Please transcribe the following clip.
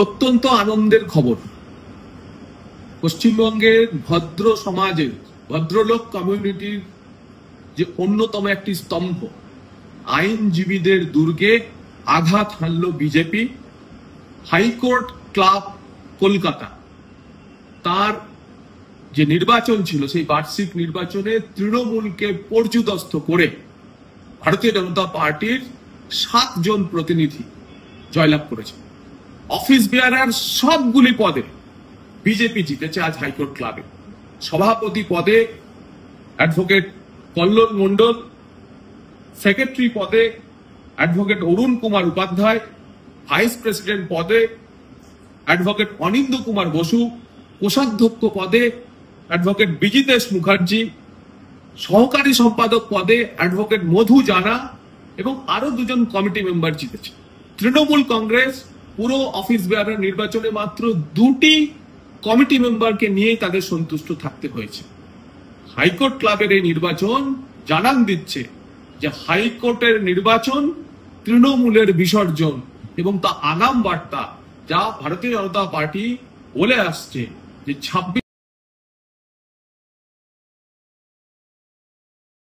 অত্যন্ত আনন্দের খবর, পশ্চিমবঙ্গের ভদ্র সমাজের ভদ্রলোক কমিউনিটির যে অন্যতম একটি স্তম্ভ, আইনজীবীদের দুর্গে আঘাত হানল বিজেপি। হাইকোর্ট ক্লাব কলকাতা তার যে নির্বাচন ছিল, সেই বার্ষিক নির্বাচনে তৃণমূলকে পর্যুদস্ত করে ভারতীয় জনতা পার্টির 7 জন প্রতিনিধি জয়লাভ করেছে। অফিস বেয়ারার সবগুলি পদে বিজেপি জিতেছে আজ হাইকোর্ট ক্লাবে। সভাপতি পদে অ্যাডভোকেট কল্লোল মণ্ডল, সেক্রেটারি পদে advocate Arun Kumar Upadhyay, vice president পদে অ্যাডভোকেট অনিন্দ্য কুমার বসু, কোষাধ্যক্ষ পদে অ্যাডভোকেট বিজিতেশ মুখার্জি, সহকারী সম্পাদক পদে অ্যাডভোকেট মধু জানা এবং আরো 2 জন কমিটি মেম্বার জিতেছে। তৃণমূল কংগ্রেস পুরো অফিস বেয়ারার নির্বাচনে মাত্র 2টি কমিটি মেম্বারকে নিয়ে তাদের সন্তুষ্ট থাকতে হয়েছে। হাইকোর্ট ক্লাবের এই নির্বাচন জানান দিচ্ছে যে হাইকোর্টের নির্বাচন তৃণমূলের বিসর্জন, এবং তা আগাম বার্তা যা ভারতীয় জনতা পার্টি বলে আসছে যে 26